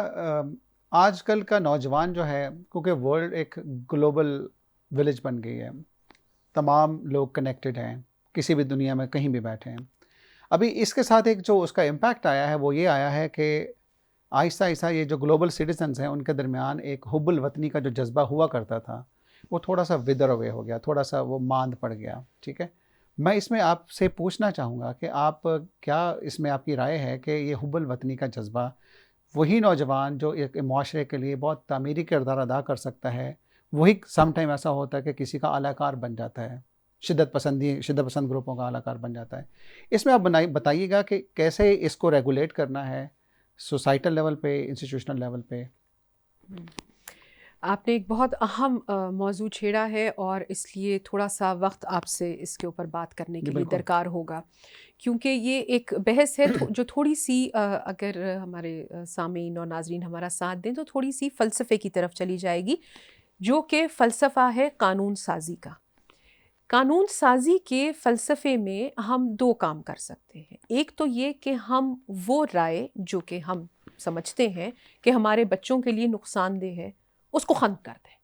آج کل کا نوجوان جو ہے، کیونکہ ورلڈ ایک گلوبل ولیج بن گئی ہے، تمام لوگ کنیکٹڈ ہیں، کسی بھی دنیا میں کہیں بھی بیٹھے ہیں۔ ابھی اس کے ساتھ ایک جو اس کا امپیکٹ آیا ہے وہ یہ آیا ہے کہ آہستہ آہستہ یہ جو گلوبل سٹیزنز ہیں ان کے درمیان ایک حب الوطنی کا جو جذبہ ہوا کرتا تھا وہ تھوڑا سا ودر اوے ہو گیا، تھوڑا سا وہ ماند پڑ گیا. ٹھیک ہے، میں اس میں آپ سے پوچھنا چاہوں گا کہ آپ کیا اس میں آپ کی رائے ہے کہ یہ حب الوطنی کا جذبہ وہی نوجوان جو ایک معاشرے کے لیے بہت تعمیری کردار ادا کر سکتا ہے، وہی سم ٹائم ایسا ہوتا ہے کہ کسی کا اعلی کار بن جاتا ہے، شدت پسند گروپوں کا اعلی کار بن جاتا ہے. اس میں آپ بتائیے گا کہ کیسے اس کو ریگولیٹ کرنا ہے سوسائٹل لیول پہ، انسٹیٹیوشنل لیول پہ. آپ نے ایک بہت اہم موضوع چھیڑا ہے اور اس لیے تھوڑا سا وقت آپ سے اس کے اوپر بات کرنے کے لیے بالکل. درکار ہوگا، کیونکہ یہ ایک بحث ہے جو تھوڑی سی اگر ہمارے سامعین اور ناظرین ہمارا ساتھ دیں تو تھوڑی سی فلسفے کی طرف چلی جائے گی، جو کہ فلسفہ ہے قانون سازی کا. قانون سازی کے فلسفے میں ہم دو کام کر سکتے ہیں. ایک تو یہ کہ ہم وہ رائے جو کہ ہم سمجھتے ہیں کہ ہمارے بچوں کے لیے نقصان دہ ہے اس کو ختم کر دیں،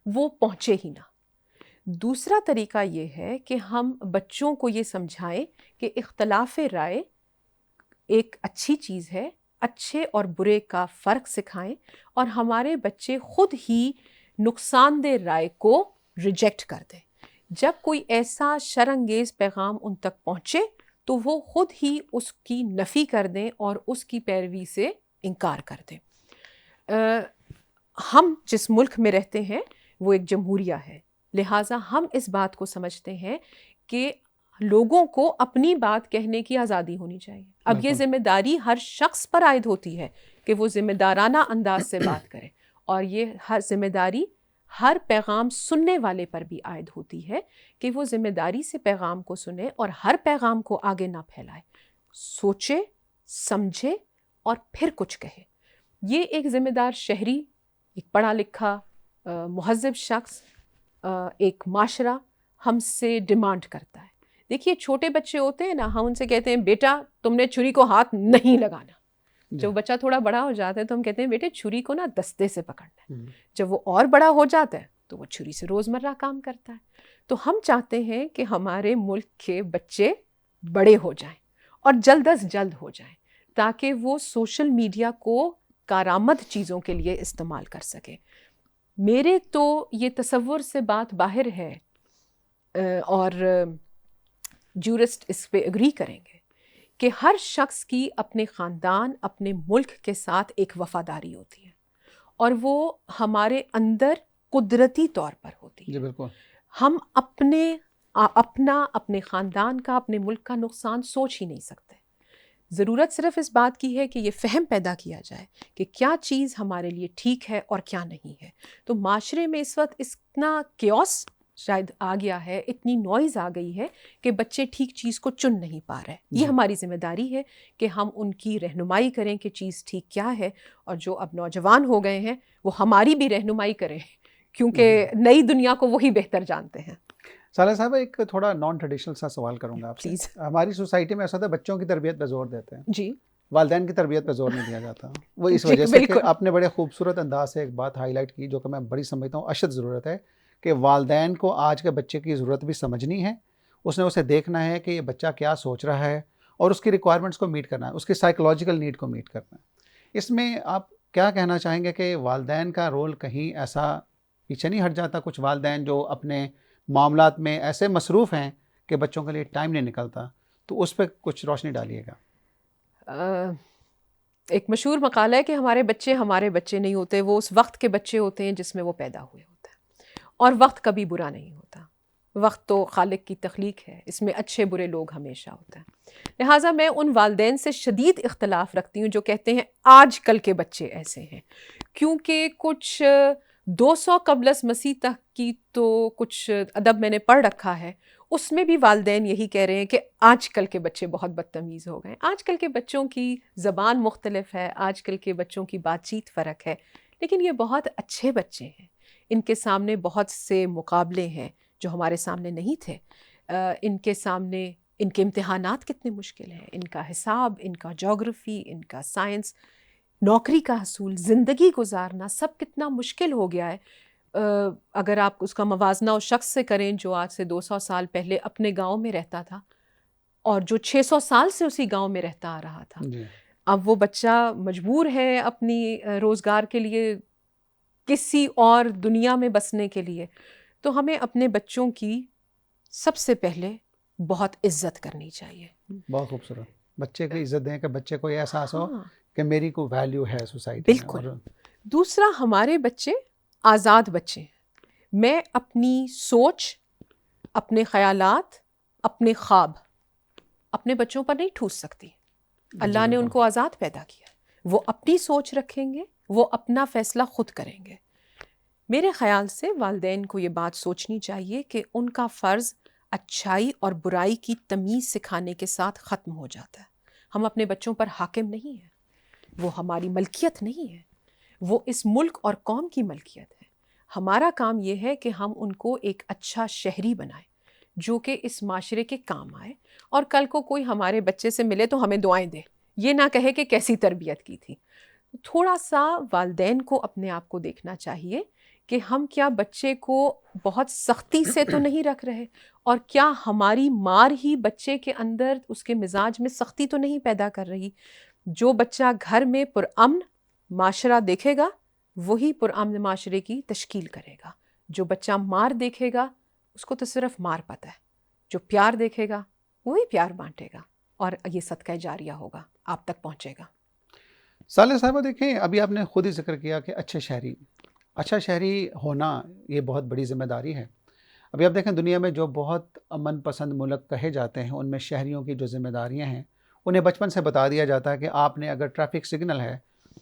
وہ پہنچے ہی نہ. دوسرا طریقہ یہ ہے کہ ہم بچوں کو یہ سمجھائیں کہ اختلاف رائے ایک اچھی چیز ہے، اچھے اور برے کا فرق سکھائیں اور ہمارے بچے خود ہی نقصان دہ رائے کو ریجیکٹ کر دیں. جب کوئی ایسا شرانگیز پیغام ان تک پہنچے تو وہ خود ہی اس کی نفی کر دیں اور اس کی پیروی سے انکار کر دیں. ہم جس ملک میں رہتے ہیں وہ ایک جمہوریہ ہے، لہٰذا ہم اس بات کو سمجھتے ہیں کہ لوگوں کو اپنی بات کہنے کی آزادی ہونی چاہیے. اب یہ ذمہ داری ہر شخص پر عائد ہوتی ہے کہ وہ ذمہ دارانہ انداز سے بات کرے، اور یہ ہر ذمہ داری ہر پیغام سننے والے پر بھی عائد ہوتی ہے کہ وہ ذمہ داری سے پیغام کو سنے اور ہر پیغام کو آگے نہ پھیلائے، سوچے سمجھے اور پھر کچھ کہے. یہ ایک ذمہ دار شہری، ایک پڑھا لکھا مہذب شخص، ایک معاشرہ ہم سے ڈیمانڈ کرتا ہے. دیکھیے چھوٹے بچے ہوتے ہیں نا، ہم ان سے کہتے ہیں بیٹا تم نے چھری کو ہاتھ نہیں لگانا. جب بچہ تھوڑا بڑا ہو جاتا ہے تو ہم کہتے ہیں بیٹے چھری کو نا دستے سے پکڑنا ہے. جب وہ اور بڑا ہو جاتا ہے تو وہ چھری سے روزمرہ کام کرتا ہے. تو ہم چاہتے ہیں کہ ہمارے ملک کے بچے بڑے ہو جائیں اور جلد از جلد ہو جائیں تاکہ وہ سوشل میڈیا کو کارآمد چیزوں کے لیے استعمال کر سکے. میرے تو یہ تصور سے بات باہر ہے اور جورسٹ اس پہ اگری کریں گے کہ ہر شخص کی اپنے خاندان، اپنے ملک کے ساتھ ایک وفاداری ہوتی ہے اور وہ ہمارے اندر قدرتی طور پر ہوتی ہے. جی بالکل. ہم اپنے خاندان کا، اپنے ملک کا نقصان سوچ ہی نہیں سکتے. ضرورت صرف اس بات کی ہے کہ یہ فہم پیدا کیا جائے کہ کیا چیز ہمارے لیے ٹھیک ہے اور کیا نہیں ہے. تو معاشرے میں اس وقت اتنا کیوس شاید آ گیا ہے، اتنی نوائز آ گئی ہے کہ بچے ٹھیک چیز کو چن نہیں پا رہے. یہ ہماری ذمہ داری ہے کہ ہم ان کی رہنمائی کریں کہ چیز ٹھیک کیا ہے، اور جو اب نوجوان ہو گئے ہیں وہ ہماری بھی رہنمائی کریں کیونکہ نئی دنیا کو وہی بہتر جانتے ہیں. صالح صاحب ایک تھوڑا نان ٹریڈیشنل سا سوال کروں گا آپ سے. ہماری سوسائٹی میں ایسا ہوتا ہے بچوں کی تربیت پہ زور دیتے ہیں، جی، والدین کی تربیت پہ زور نہیں دیا جاتا. وہ اس وجہ سے کہ آپ نے بڑے خوبصورت انداز سے ایک بات ہائی لائٹ کی جو کہ میں بڑی سمجھتا ہوں اشد ضرورت ہے کہ والدین کو آج کے بچے کی ضرورت بھی سمجھنی ہے. اس نے اسے دیکھنا ہے کہ یہ بچہ کیا سوچ رہا ہے اور اس کی ریکوائرمنٹس کو میٹ کرنا ہے، اس کی سائیکولوجیکل نیڈ کو میٹ کرنا ہے. اس میں آپ کیا کہنا چاہیں گے کہ والدین کا رول کہیں ایسا پیچھے نہیں ہٹ جاتا؟ کچھ والدین جو اپنے معاملات میں ایسے مصروف ہیں کہ بچوں کے لیے ٹائم نہیں نکلتا، تو اس پہ کچھ روشنی ڈالیے گا. ایک مشہور مقالہ ہے کہ ہمارے بچے نہیں ہوتے، وہ اس وقت کے بچے ہوتے ہیں جس میں وہ پیدا ہوئے ہوتے ہیں. اور وقت کبھی برا نہیں ہوتا، وقت تو خالق کی تخلیق ہے، اس میں اچھے برے لوگ ہمیشہ ہوتے ہیں. لہٰذا میں ان والدین سے شدید اختلاف رکھتی ہوں جو کہتے ہیں آج کل کے بچے ایسے ہیں، کیونکہ کچھ 200 قبل از مسیح تک کی تو کچھ ادب میں نے پڑھ رکھا ہے، اس میں بھی والدین یہی کہہ رہے ہیں کہ آج کل کے بچے بہت بدتمیز ہو گئے. آج کل کے بچوں کی زبان مختلف ہے، آج کل کے بچوں کی بات چیت فرق ہے، لیکن یہ بہت اچھے بچے ہیں. ان کے سامنے بہت سے مقابلے ہیں جو ہمارے سامنے نہیں تھے. ان کے سامنے ان کے امتحانات کتنے مشکل ہیں، ان کا حساب، ان کا جغرافی، ان کا سائنس، نوکری کا حصول، زندگی گزارنا سب کتنا مشکل ہو گیا ہے. اگر آپ اس کا موازنہ اس شخص سے کریں جو آج سے 200 سال پہلے اپنے گاؤں میں رہتا تھا اور جو 600 سال سے اسی گاؤں میں رہتا آ رہا تھا، جی اب وہ بچہ مجبور ہے اپنی روزگار کے لیے کسی اور دنیا میں بسنے کے لیے. تو ہمیں اپنے بچوں کی سب سے پہلے بہت عزت کرنی چاہیے. بہت خوبصورت. بچے کی عزت دیں کہ بچے کو یہ احساس ہو ہاں کہ میری کوئی ویلیو ہے سوسائٹی میں. بالکل. دوسرا، ہمارے بچے آزاد بچے ہیں. میں اپنی سوچ، اپنے خیالات، اپنے خواب اپنے بچوں پر نہیں ٹھوس سکتی. اللہ نے ان کو آزاد پیدا کیا، وہ اپنی سوچ رکھیں گے، وہ اپنا فیصلہ خود کریں گے. میرے خیال سے والدین کو یہ بات سوچنی چاہیے کہ ان کا فرض اچھائی اور برائی کی تمیز سکھانے کے ساتھ ختم ہو جاتا ہے. ہم اپنے بچوں پر حاکم نہیں ہیں، وہ ہماری ملکیت نہیں ہے، وہ اس ملک اور قوم کی ملکیت ہے. ہمارا کام یہ ہے کہ ہم ان کو ایک اچھا شہری بنائیں جو کہ اس معاشرے کے کام آئے، اور کل کو کوئی ہمارے بچے سے ملے تو ہمیں دعائیں دے، یہ نہ کہے کہ کیسی تربیت کی تھی. تھوڑا سا والدین کو اپنے آپ کو دیکھنا چاہیے کہ ہم کیا بچے کو بہت سختی سے تو نہیں رکھ رہے، اور کیا ہماری مار ہی بچے کے اندر اس کے مزاج میں سختی تو نہیں پیدا کر رہی. جو بچہ گھر میں پرامن معاشرہ دیکھے گا وہی پرامن معاشرے کی تشکیل کرے گا. جو بچہ مار دیکھے گا اس کو تو صرف مار پتہ ہے، جو پیار دیکھے گا وہی پیار بانٹے گا، اور یہ صدقہ جاریہ ہوگا، آپ تک پہنچے گا. صالح صاحبہ دیکھیں، ابھی آپ نے خود ہی ذکر کیا کہ اچھا شہری ہونا یہ بہت بڑی ذمہ داری ہے. ابھی آپ دیکھیں دنیا میں جو بہت امن پسند ملک کہے جاتے ہیں ان میں شہریوں کی جو ذمہ داریاں ہیں انہیں بچپن سے بتا دیا جاتا ہے کہ آپ نے اگر ٹریفک سگنل ہے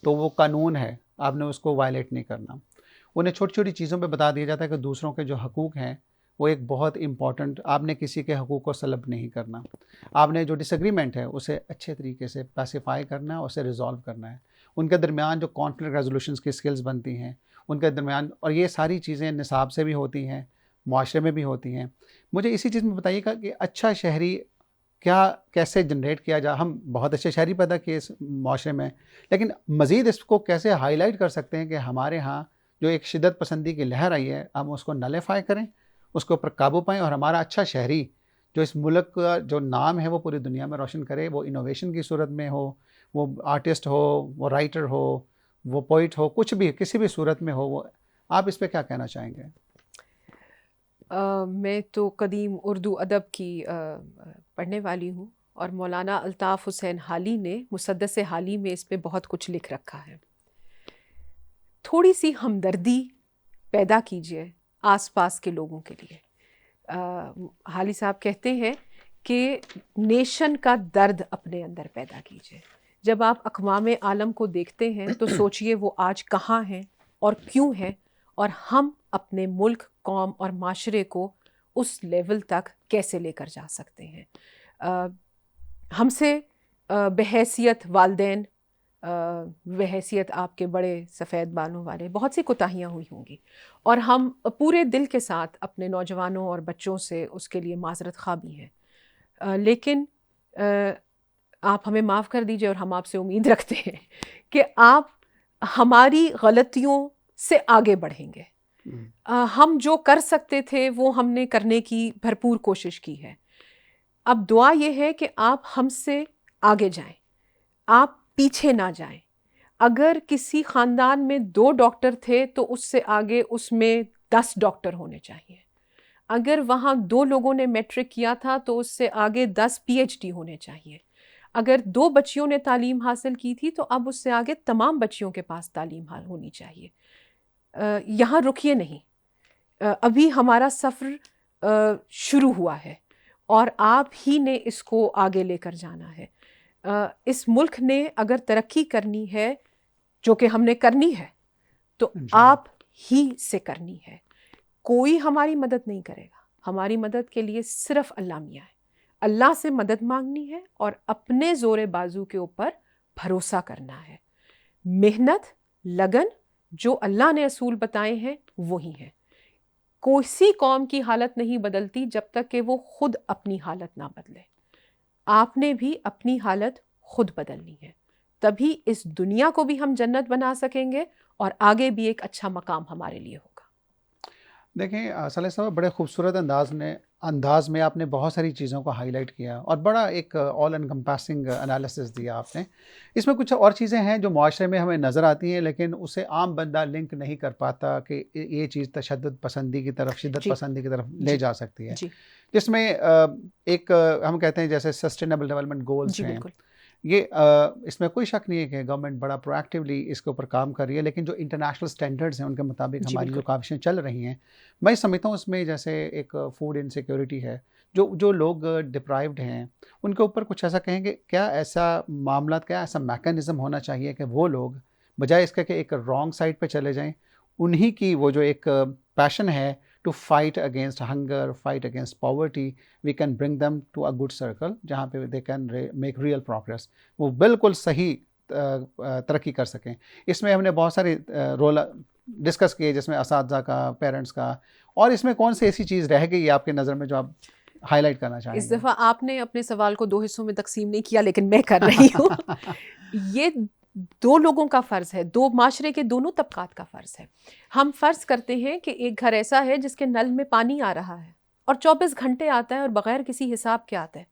تو وہ قانون ہے، آپ نے اس کو وائلیٹ نہیں کرنا. انہیں چھوٹی چھوٹی چیزوں پہ بتا دیا جاتا ہے کہ دوسروں کے جو حقوق ہیں وہ ایک بہت امپورٹنٹ، آپ نے کسی کے حقوق کو سلب نہیں کرنا، آپ نے جو ڈس ایگریمنٹ ہے اسے اچھے طریقے سے پیسیفائی کرنا ہے، اسے ریزالو کرنا ہے. ان کے درمیان جو کانفلکٹ ریزولوشنس کی سکلز بنتی ہیں ان کے درمیان، اور یہ ساری چیزیں نصاب سے بھی ہوتی ہیں، معاشرے میں بھی ہوتی ہیں. مجھے اسی چیز میں بتائیے گا کہ اچھا شہری کیسے جنریٹ کیا جائے. ہم بہت اچھے شہری پیدا کیے اس معاشرے میں، لیکن مزید اس کو کیسے ہائی لائٹ کر سکتے ہیں کہ ہمارے ہاں جو ایک شدت پسندی کی لہر آئی ہے ہم اس کو نلیفائی کریں، اس کے اوپر قابو پائیں، اور ہمارا اچھا شہری جو اس ملک کا جو نام ہے وہ پوری دنیا میں روشن کرے. وہ انوویشن کی صورت میں ہو، وہ آرٹسٹ ہو، وہ رائٹر ہو، وہ پوئٹ ہو، کچھ بھی کسی بھی صورت میں ہو. وہ آپ اس پہ کیا کہنا چاہیں گے؟ میں تو قدیم اردو ادب کی پڑھنے والی ہوں، اور مولانا الطاف حسین حالی نے مسدس حالی میں اس پہ بہت کچھ لکھ رکھا ہے. تھوڑی سی ہمدردی پیدا کیجیے آس پاس کے لوگوں کے لیے. حالی صاحب کہتے ہیں کہ نیشن کا درد اپنے اندر پیدا کیجیے. جب آپ اقوام عالم کو دیکھتے ہیں تو سوچئے وہ آج کہاں ہیں اور کیوں ہیں، اور ہم اپنے ملک، قوم اور معاشرے کو اس لیول تک کیسے لے کر جا سکتے ہیں. ہم سے بحیثیت والدین، بحیثیت آپ کے بڑے سفید بالوں والے بہت سی کوتاہیاں ہوئی ہوں گی، اور ہم پورے دل کے ساتھ اپنے نوجوانوں اور بچوں سے اس کے لیے معذرت خواہ بھی ہیں. لیکن آپ ہمیں معاف کر دیجئے، اور ہم آپ سے امید رکھتے ہیں کہ آپ ہماری غلطیوں سے آگے بڑھیں گے. ہم جو کر سکتے تھے وہ ہم نے کرنے کی بھرپور کوشش کی ہے. اب دعا یہ ہے کہ آپ ہم سے آگے جائیں، آپ پیچھے نہ جائیں. اگر کسی خاندان میں 2 ڈاکٹر تھے تو اس سے آگے اس میں 10 ڈاکٹر ہونے چاہیے. اگر وہاں 2 لوگوں نے میٹرک کیا تھا تو اس سے آگے 10 پی ایچ ڈی ہونے چاہیے. اگر 2 بچیوں نے تعلیم حاصل کی تھی تو اب اس سے آگے تمام بچیوں کے پاس تعلیم ہونی چاہیے. یہاں رکیے نہیں، ابھی ہمارا سفر شروع ہوا ہے اور آپ ہی نے اس کو آگے لے کر جانا ہے. اس ملک نے اگر ترقی کرنی ہے، جو کہ ہم نے کرنی ہے، تو آپ ہی سے کرنی ہے. کوئی ہماری مدد نہیں کرے گا. ہماری مدد کے لیے صرف اللہ میاں ہے. اللہ سے مدد مانگنی ہے اور اپنے زور بازو کے اوپر بھروسہ کرنا ہے. محنت، لگن، جو اللہ نے اصول بتائے ہیں وہی ہیں. کوئی قوم کی حالت نہیں بدلتی جب تک کہ وہ خود اپنی حالت نہ بدلے. آپ نے بھی اپنی حالت خود بدلنی ہے، تبھی اس دنیا کو بھی ہم جنت بنا سکیں گے اور آگے بھی ایک اچھا مقام ہمارے لیے ہوگا. دیکھیں صالح صاحب بڑے خوبصورت انداز میں انداز میں آپ نے بہت ساری چیزوں کو ہائی لائٹ کیا اور بڑا ایک آل انکمپاسنگ انالیسس دیا آپ نے. اس میں کچھ اور چیزیں ہیں جو معاشرے میں ہمیں نظر آتی ہیں لیکن اسے عام بندہ لنک نہیں کر پاتا کہ یہ چیز تشدد پسندی کی طرف، شدت جی پسندی کی طرف لے جی جا سکتی ہے. جی جس میں ایک ہم کہتے ہیں جیسے سسٹینیبل ڈیولپمنٹ گولز جی ہیں، بالکل یہ اس میں کوئی شک نہیں ہے کہ گورنمنٹ بڑا پرو ایکٹیولی اس کے اوپر کام کر رہی ہے، لیکن جو انٹرنیشنل سٹینڈرڈز ہیں ان کے مطابق جی ہماری جو بالکل کاوشیں چل رہی ہیں، میں سمجھتا ہوں اس میں جیسے ایک فوڈ انسیکیورٹی ہے، جو لوگ ڈپرائیوڈ ہیں ان کے اوپر کچھ ایسا کہیں گے، کیا ایسا معاملات، کیا ایسا میکانزم ہونا چاہیے کہ وہ لوگ بجائے اس کے کہ ایک رانگ سائڈ پہ چلے جائیں، انہی کی وہ جو ایک پیشن ہے to fight against hunger, fight against poverty, we can bring them to a good circle جہاں پہ they can make real progress, وہ بالکل صحیح ترقی کر سکیں. اس میں ہم نے بہت سارے رول ڈسکس کیے، جس میں اساتذہ کا، پیرنٹس کا، اور اس میں کون سی ایسی چیز رہ گئی ہے آپ کے نظر میں جو آپ ہائی لائٹ کرنا چاہیں اس گے؟ دفعہ آپ نے اپنے سوال کو 2 حصوں میں تقسیم نہیں کیا لیکن میں کر رہی ہوں. یہ 2 لوگوں کا فرض ہے، 2 معاشرے کے دونوں طبقات کا فرض ہے. ہم فرض کرتے ہیں کہ ایک گھر ایسا ہے جس کے نل میں پانی آ رہا ہے اور 24 گھنٹے آتا ہے اور بغیر کسی حساب کے آتا ہے،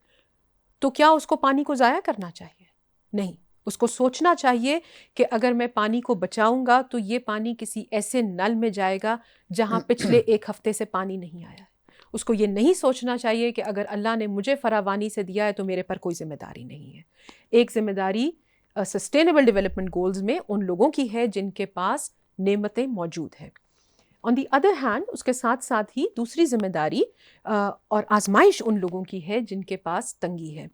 تو کیا اس کو پانی کو ضائع کرنا چاہیے؟ نہیں، اس کو سوچنا چاہیے کہ اگر میں پانی کو بچاؤں گا تو یہ پانی کسی ایسے نل میں جائے گا جہاں پچھلے 1 ہفتے سے پانی نہیں آیا ہے. اس کو یہ نہیں سوچنا چاہیے کہ اگر اللہ نے مجھے فراوانی سے دیا ہے تو میرے پر کوئی ذمہ داری نہیں ہے. ایک ذمہ داری سسٹینیبل ڈیولپمنٹ گولز میں ان لوگوں کی ہے جن کے پاس نعمتیں موجود ہیں. آن دی ادر ہینڈ اس کے ساتھ ساتھ ہی دوسری ذمہ داری اور آزمائش ان لوگوں کی ہے جن کے پاس تنگی ہے.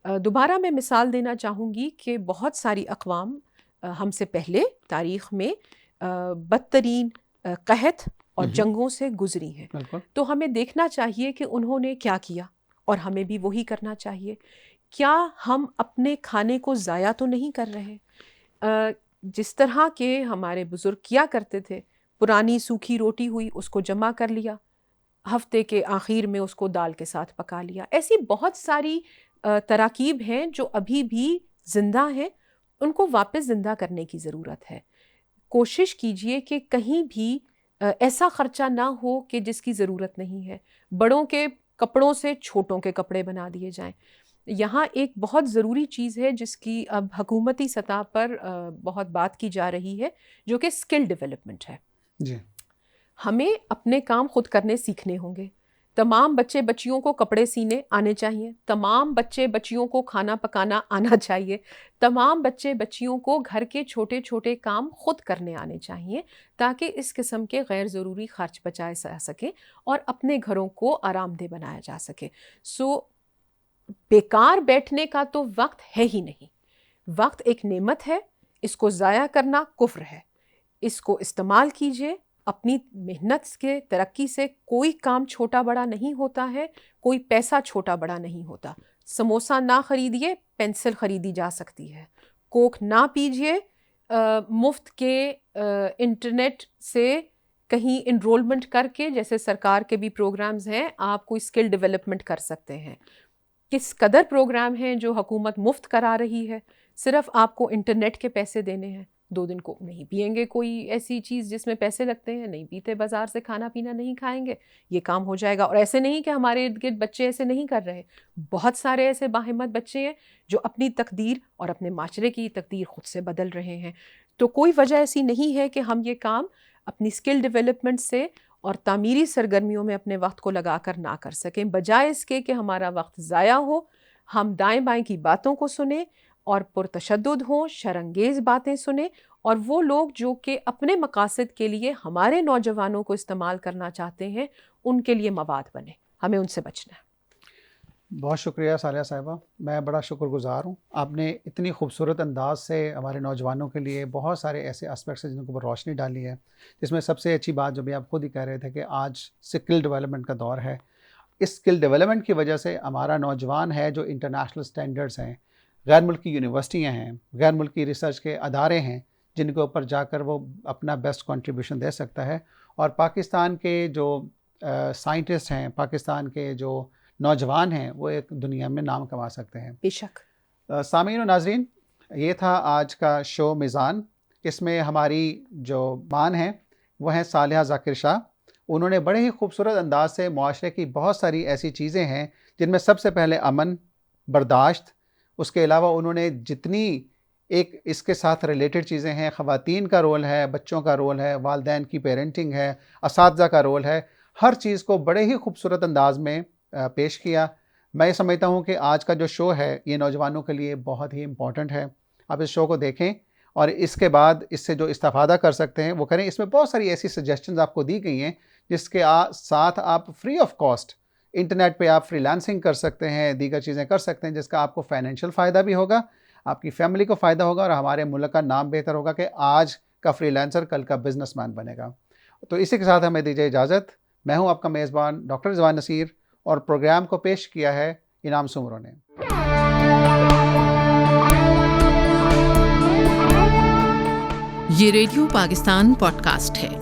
دوبارہ میں مثال دینا چاہوں گی کہ بہت ساری اقوام ہم سے پہلے تاریخ میں بدترین قحط اور جنگوں سے گزری ہیں، بالکل. تو ہمیں دیکھنا چاہیے کہ انہوں نے کیا کیا اور ہمیں بھی وہی کرنا چاہیے. کیا ہم اپنے کھانے کو ضائع تو نہیں کر رہے؟ جس طرح کے ہمارے بزرگ کیا کرتے تھے، پرانی سوکھی روٹی ہوئی اس کو جمع کر لیا، ہفتے کے آخر میں اس کو دال کے ساتھ پکا لیا. ایسی بہت ساری تراکیب ہیں جو ابھی بھی زندہ ہیں، ان کو واپس زندہ کرنے کی ضرورت ہے. کوشش کیجئے کہ کہیں بھی ایسا خرچہ نہ ہو کہ جس کی ضرورت نہیں ہے. بڑوں کے کپڑوں سے چھوٹوں کے کپڑے بنا دیے جائیں. یہاں ایک بہت ضروری چیز ہے جس کی اب حکومتی سطح پر بہت بات کی جا رہی ہے، جو کہ اسکل ڈیولپمنٹ ہے. جی. ہمیں اپنے کام خود کرنے سیکھنے ہوں گے. تمام بچے بچیوں کو کپڑے سینے آنے چاہیے، تمام بچے بچیوں کو کھانا پکانا آنا چاہیے، تمام بچے بچیوں کو گھر کے چھوٹے چھوٹے کام خود کرنے آنے چاہیے، تاکہ اس قسم کے غیر ضروری خرچ بچائے جا سکیں اور اپنے گھروں کو آرام دہ بنایا جا سکے. بیکار بیٹھنے کا تو وقت ہے ہی نہیں. وقت ایک نعمت ہے، اس کو ضائع کرنا کفر ہے. اس کو استعمال کیجئے. اپنی محنت کے ترقی سے کوئی کام چھوٹا بڑا نہیں ہوتا ہے، کوئی پیسہ چھوٹا بڑا نہیں ہوتا. سموسہ نہ خریدیے، پینسل خریدی جا سکتی ہے. کوک نہ پیجئے، مفت کے انٹرنیٹ سے کہیں انرولمنٹ کر کے، جیسے سرکار کے بھی پروگرامز ہیں، آپ کوئی اسکل ڈیولپمنٹ کر سکتے ہیں. کس قدر پروگرام ہیں جو حکومت مفت کرا رہی ہے، صرف آپ کو انٹرنیٹ کے پیسے دینے ہیں. 2 دن کو نہیں پئیں گے کوئی ایسی چیز جس میں پیسے لگتے ہیں، نہیں پیتے، بازار سے کھانا پینا نہیں کھائیں گے، یہ کام ہو جائے گا. اور ایسے نہیں کہ ہمارے ارد گرد بچے ایسے نہیں کر رہے. بہت سارے ایسے باہمت بچے ہیں جو اپنی تقدیر اور اپنے معاشرے کی تقدیر خود سے بدل رہے ہیں. تو کوئی وجہ ایسی نہیں ہے کہ ہم یہ کام اپنی اسکل ڈیولپمنٹ سے اور تعمیری سرگرمیوں میں اپنے وقت کو لگا کر نہ کر سکیں. بجائے اس کے کہ ہمارا وقت ضائع ہو، ہم دائیں بائیں کی باتوں کو سنیں اور پرتشدد ہوں، شرانگیز باتیں سنیں، اور وہ لوگ جو کہ اپنے مقاصد کے لیے ہمارے نوجوانوں کو استعمال کرنا چاہتے ہیں، ان کے لیے مواد بنے. ہمیں ان سے بچنا ہے. بہت شکریہ صالحہ صاحبہ، میں بڑا شکر گزار ہوں. آپ نے اتنی خوبصورت انداز سے ہمارے نوجوانوں کے لیے بہت سارے ایسے اسپیکٹس ہیں جن کے اوپر روشنی ڈالی ہے، جس میں سب سے اچھی بات جو بھی آپ خود ہی کہہ رہے تھے کہ آج اسکل ڈیولپمنٹ کا دور ہے. اس اسکل ڈیولپمنٹ کی وجہ سے ہمارا نوجوان ہے جو انٹرنیشنل سٹینڈرڈز ہیں، غیر ملکی یونیورسٹیاں ہیں، غیر ملکی ریسرچ کے ادارے ہیں جن کے اوپر جا کر وہ اپنا بیسٹ کنٹریبیوشن دے سکتا ہے. اور پاکستان کے جو سائنٹسٹ ہیں، پاکستان کے جو نوجوان ہیں، وہ ایک دنیا میں نام کما سکتے ہیں. بے شک. سامعین و ناظرین، یہ تھا آج کا شو میزان. اس میں ہماری جو مان ہیں وہ ہیں صالحہ ذاکر شاہ، انہوں نے بڑے ہی خوبصورت انداز سے معاشرے کی بہت ساری ایسی چیزیں ہیں جن میں سب سے پہلے امن، برداشت، اس کے علاوہ انہوں نے جتنی ایک اس کے ساتھ ریلیٹڈ چیزیں ہیں، خواتین کا رول ہے، بچوں کا رول ہے، والدین کی پیرنٹنگ ہے، اساتذہ کا رول ہے، ہر چیز کو بڑے ہی خوبصورت انداز میں پیش کیا۔ میں یہ سمجھتا ہوں کہ آج کا جو شو ہے یہ نوجوانوں کے لیے بہت ہی امپورٹنٹ ہے۔ آپ اس شو کو دیکھیں اور اس کے بعد اس سے جو استفادہ کر سکتے ہیں وہ کریں۔ اس میں بہت ساری ایسی سجیشنز آپ کو دی گئی ہیں جس کے ساتھ آپ فری آف کاسٹ انٹرنیٹ پہ آپ فری لانسنگ کر سکتے ہیں، دیگر چیزیں کر سکتے ہیں، جس کا آپ کو فائنینشیل فائدہ بھی ہوگا، آپ کی فیملی کو فائدہ ہوگا اور ہمارے ملک کا نام بہتر ہوگا کہ آج کا فری لانسر کل کا بزنس مین بنے گا۔ تو اسی کے ساتھ ہمیں دیجیے اجازت۔ میں ہوں آپ کا میزبان ڈاکٹر رضوان نصیر اور پروگرام کو پیش کیا ہے انعام سومرو نے۔ یہ ریڈیو پاکستان پوڈ کاسٹ ہے۔